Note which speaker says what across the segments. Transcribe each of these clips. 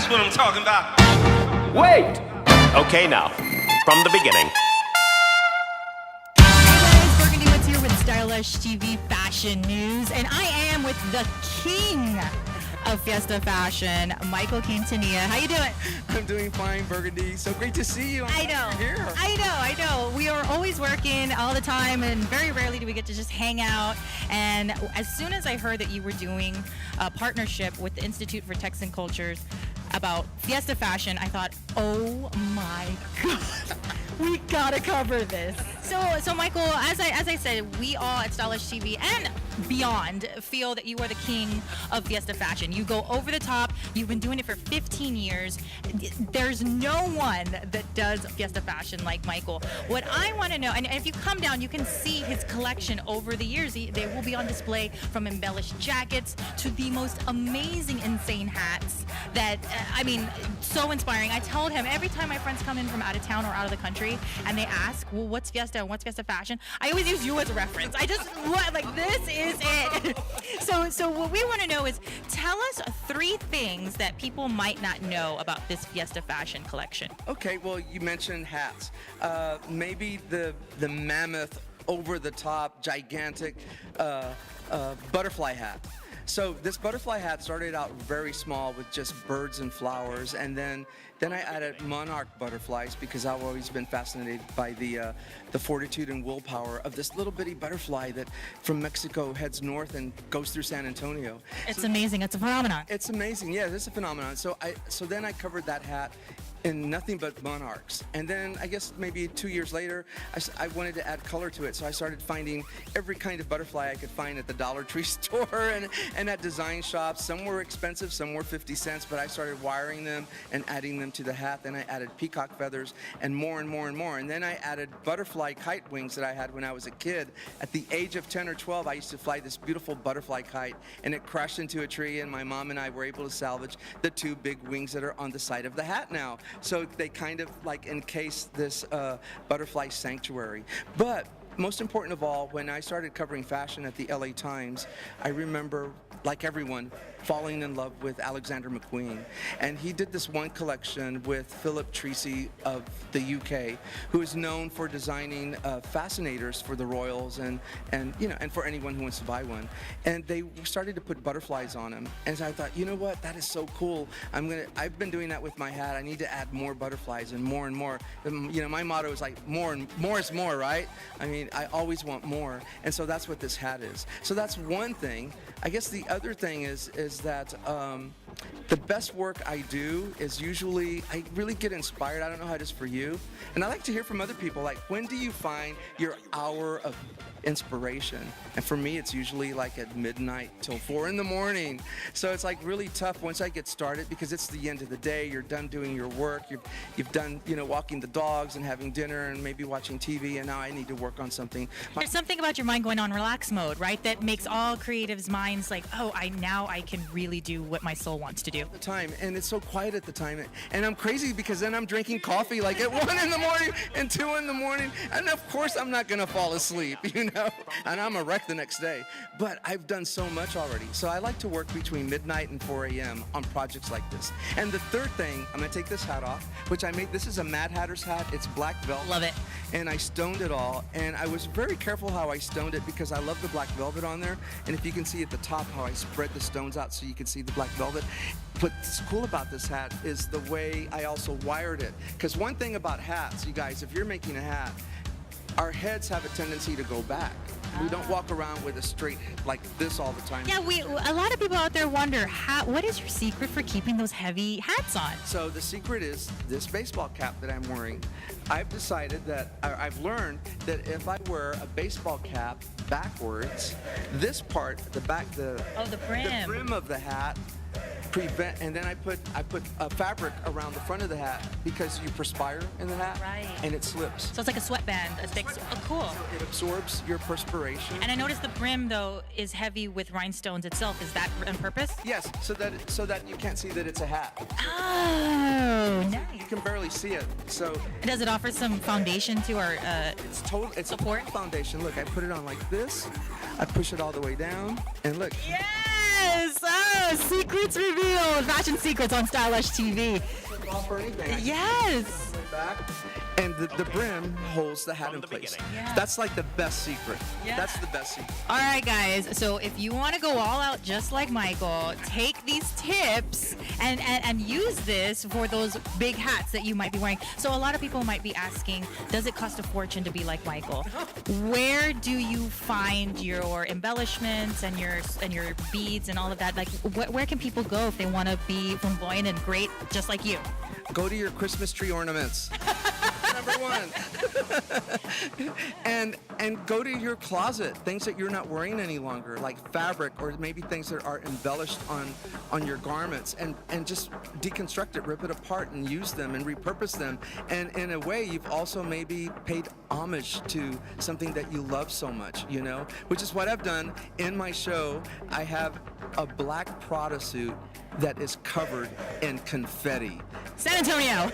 Speaker 1: That's what I'm talking about.
Speaker 2: Wait! Okay, now, from the beginning.
Speaker 3: Hey guys, Burgundy Woods here with Stylish TV Fashion News, and I am with the king of Fiesta Fashion, Michael Quintanilla. How you doing?
Speaker 4: I'm doing fine, Burgundy. So great to see you.
Speaker 3: I know.
Speaker 4: Here.
Speaker 3: I know. We are always working all the time, and very rarely do we get to just hang out. And as soon as I heard that you were doing a partnership with the Institute for Texan Cultures about Fiesta Fashion, I thought, oh my God, we gotta cover this. So Michael, as I said, we all at Stylish TV and beyond feel that you are the king of Fiesta Fashion. You go over the top. You've been doing it for 15 years. There's no one that does Fiesta Fashion like Michael. What I want to know, and if you come down, you can see his collection over the years. They will be on display, from embellished jackets to the most amazing, insane hats that, so inspiring. I told him every time my friends come in from out of town or out of the country and they ask, well, what's Fiesta and what's Fiesta Fashion? I always use you as a reference. This is it. So what we want to know is, tell us 3 things that people might not know about this Fiesta Fashion collection.
Speaker 4: Okay, well, you mentioned hats. Maybe the mammoth, over-the-top, gigantic butterfly hat. So this butterfly hat started out very small with just birds and flowers, and then I added monarch butterflies because I've always been fascinated by the fortitude and willpower of this little bitty butterfly that from Mexico heads north and goes through San Antonio.
Speaker 3: It's amazing. It's a phenomenon.
Speaker 4: It's amazing. Yeah, it's a phenomenon. So then I covered that hat in nothing but monarchs. And then I guess maybe 2 years later, I wanted to add color to it. So I started finding every kind of butterfly I could find at the Dollar Tree store and at design shops. Some were expensive, some were 50 cents, but I started wiring them and adding them to the hat. Then I added peacock feathers and more and more and more. And then I added butterfly kite wings that I had when I was a kid. At the age of 10 or 12, I used to fly this beautiful butterfly kite, and it crashed into a tree, and my mom and I were able to salvage the 2 big wings that are on the side of the hat now. So they kind of like encase this butterfly sanctuary. But most important of all, when I started covering fashion at the LA Times, I remember, like everyone, falling in love with Alexander McQueen. And he did this one collection with Philip Treacy of the UK, who is known for designing fascinators for the royals and for anyone who wants to buy one. And they started to put butterflies on them. And so I thought, you know what, that is so cool. I've been doing that with my hat. I need to add more butterflies and more and more. My motto is like more is more, right? I always want more. And so that's what this hat is. So that's one thing. I guess the other thing is that the best work I do is usually, I really get inspired. I don't know how it is for you. And I like to hear from other people, like, when do you find your hour of inspiration? And for me, it's usually like at midnight till 4 in the morning. So it's like really tough once I get started, because it's the end of the day. You're done doing your work. You've done, walking the dogs and having dinner and maybe watching TV, and now I need to work on something.
Speaker 3: There's something about your mind going on relax mode, right? That makes all creatives' minds like, oh, I can really do what my soul wants to do.
Speaker 4: The time, and it's so quiet at the time, and I'm crazy because then I'm drinking coffee like at 1 in the morning and 2 in the morning, and of course I'm not gonna fall asleep, and I'm a wreck the next day. But I've done so much already, so I like to work between midnight and 4 a.m. on projects like this. And the third thing, I'm gonna take this hat off, which I made. This is a Mad Hatter's hat. It's black velvet.
Speaker 3: Love it.
Speaker 4: And I stoned it all, and I was very careful how I stoned it because I love the black velvet on there. And if you can see at the top how I spread the stones out so you can see the black velvet. What's cool about this hat is the way I also wired it. Because one thing about hats, you guys, if you're making a hat, our heads have a tendency to go back. We don't walk around with a straight like this all the time.
Speaker 3: Yeah, a lot of people out there wonder, what is your secret for keeping those heavy hats on?
Speaker 4: So the secret is this baseball cap that I'm wearing. I've decided that, I've learned that if I wear a baseball cap backwards, this part, the brim of the hat, and then I put a fabric around the front of the hat because you perspire in the hat,
Speaker 3: right,
Speaker 4: and it slips.
Speaker 3: So it's like a sweatband. Cool.
Speaker 4: So it absorbs your perspiration.
Speaker 3: And I noticed the brim though is heavy with rhinestones itself. Is that on purpose?
Speaker 4: Yes, so that you can't see that it's a hat.
Speaker 3: Oh, nice.
Speaker 4: You can barely see it. So
Speaker 3: does it offer some foundation to our
Speaker 4: it's
Speaker 3: support?
Speaker 4: A foundation. Look, I put it on like this. I push it all the way down, and look.
Speaker 3: Yes! Yes! Oh, secrets revealed. Fashion secrets on Style Lush TV.
Speaker 4: For anything.
Speaker 3: Yes.
Speaker 4: Back. And the brim holds the hat in place.
Speaker 3: Yeah.
Speaker 4: That's like the best secret.
Speaker 3: Yeah.
Speaker 4: That's the best secret.
Speaker 3: All right, guys. So if you want to go all out just like Michael, take these tips and use this for those big hats that you might be wearing. So a lot of people might be asking, does it cost a fortune to be like Michael? Where do you find your embellishments and your beads and all of that? Like, where can people go if they want to be flamboyant and great just like you?
Speaker 4: Go to your Christmas tree ornaments. Number one. and go to your closet, things that you're not wearing any longer, like fabric or maybe things that are embellished on your garments, and just deconstruct it, rip it apart, and use them and repurpose them. And in a way, you've also maybe paid homage to something that you love so much, you know, which is what I've done in my show. I have a black Prada suit that is covered in confetti.
Speaker 3: San Antonio.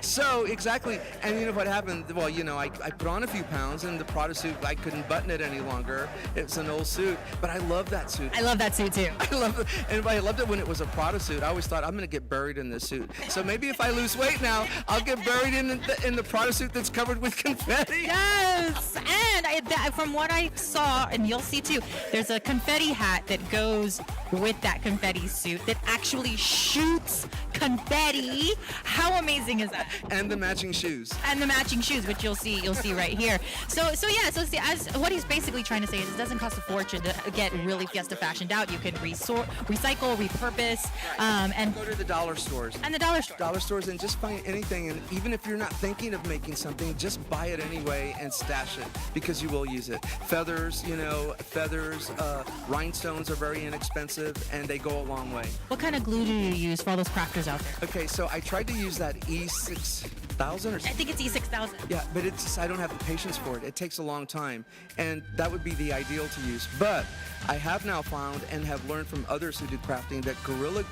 Speaker 4: So, exactly. And you know what happened? Well, you know, I put on a few pounds, and the Prada suit, I couldn't button it any longer. It's an old suit, but I love that suit.
Speaker 3: I love that suit too.
Speaker 4: I love it. And I loved it when it was a Prada suit. I always thought, I'm going to get buried in this suit. So maybe if I lose weight now, I'll get buried in the Prada suit that's covered with confetti.
Speaker 3: Yes, and from what I saw, and you'll see too, there's a confetti hat that goes with that confetti suit that actually shoots confetti. How amazing is that?
Speaker 4: And the matching shoes.
Speaker 3: And the matching shoes, which you'll see right here. So see, as what he's basically trying to say is, it doesn't cost a fortune to get really Fiesta fashioned out. You can recycle, repurpose, and
Speaker 4: Go to the dollar stores.
Speaker 3: And the dollar store.
Speaker 4: Dollar stores, and just find anything, and even if you're not thinking of making something, just buy it anyway and stash it, because you will use it. Feathers, rhinestones are very inexpensive, and they go a long way.
Speaker 3: What kind of glue do you use for all those crafters out there?
Speaker 4: Okay, so I tried to use that E6000 or
Speaker 3: I think it's E6000.
Speaker 4: yeah, but it's just, I don't have the patience for it. It takes a long time, and that would be the ideal to use. But I have now found and have learned from others who do crafting that Gorilla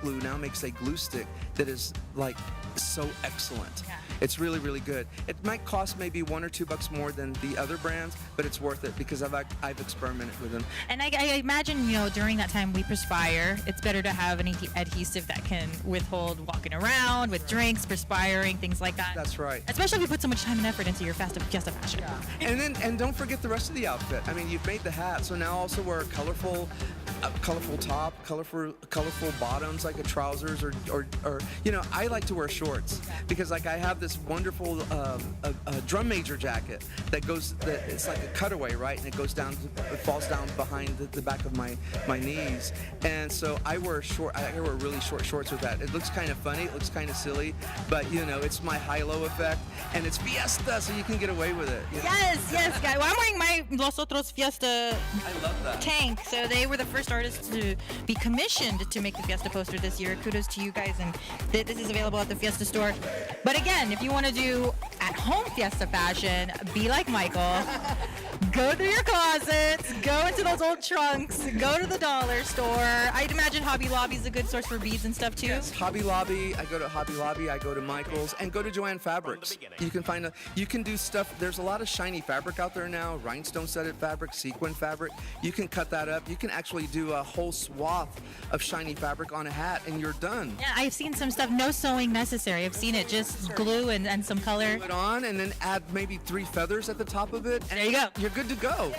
Speaker 4: Glue now makes a glue stick that is like so excellent.
Speaker 3: Yeah.
Speaker 4: It's really, really good. It might cost maybe $1 or $2 more than the other brands, but it's worth it because I've experimented with them.
Speaker 3: And I imagine, during that time we perspire, it's better to have an adhesive that can withhold walking around with drinks, perspiring, things like that.
Speaker 4: That's right.
Speaker 3: Especially if you put so much time and effort into your Fiesta fashion.
Speaker 4: And don't forget the rest of the outfit. I mean, you've made the hat, so now also wear a colorful top, colorful bottoms, like a trousers, or I like to wear shorts because like I have this wonderful drum major jacket it's like a cutaway, right? And it falls down behind the back of my knees, and so I wear really short shorts with that. It looks kind of funny, it looks kind of silly, but it's my high-low effect, and it's Fiesta, so you can get away with it.
Speaker 3: Yes, guys. Well, I'm wearing my Los Otros Fiesta
Speaker 4: I love that.
Speaker 3: tank, so they were the first artists to be commissioned to make the Fiesta poster this year. Kudos to you guys, and this is available at the Fiesta store. But again, if you want to do at-home Fiesta fashion, be like Michael. Go through your closets, go into those old trunks, go to the dollar store. I'd imagine Hobby Lobby is a good source for beads and stuff too.
Speaker 4: Yes, Hobby Lobby. I go to Hobby Lobby. I go to Michael's, and go to Joanne Fabrics. You can do stuff. There's a lot of shiny fabric out there now. Rhinestone-studded fabric, sequin fabric. You can cut that up. You can actually do a whole swath of shiny fabric on a hat, and you're done.
Speaker 3: Yeah, I've seen some stuff. No sewing necessary. I've seen it just glue and some color.
Speaker 4: Put it on, and then add maybe 3 feathers at the top of it. And
Speaker 3: there you go.
Speaker 4: You're good to go.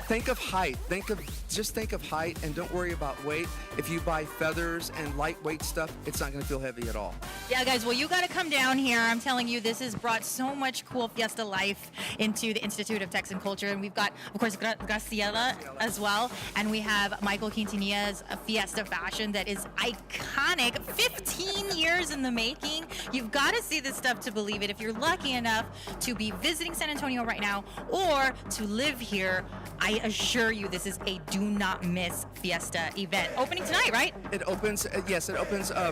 Speaker 4: Think of height. Think of height, and don't worry about weight. If you buy feathers and lightweight stuff, it's not going to feel heavy at all.
Speaker 3: Yeah, guys, well, you got to come down here. I'm telling you, this has brought so much cool Fiesta life into the Institute of Texan Culture. And we've got, of course, Graciela as well. And we have Michael Quintanilla's Fiesta fashion that is iconic. 15 years in the making. You've got to see this stuff to believe it. If you're lucky enough to be visiting San Antonio right now or to live here, I assure you this is a do not miss Fiesta event. Opening tonight, right?
Speaker 4: It opens,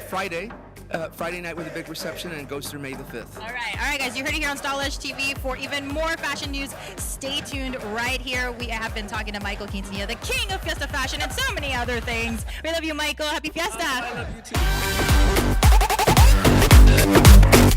Speaker 4: Friday night with a big reception, and goes through May the 5th.
Speaker 3: All right, guys, you heard it here on Style Lush TV. For even more fashion news, stay tuned right here. We have been talking to Michael Quintanilla, the king of Fiesta fashion, and so many other things. We love you, Michael. Happy Fiesta.
Speaker 4: I love you too.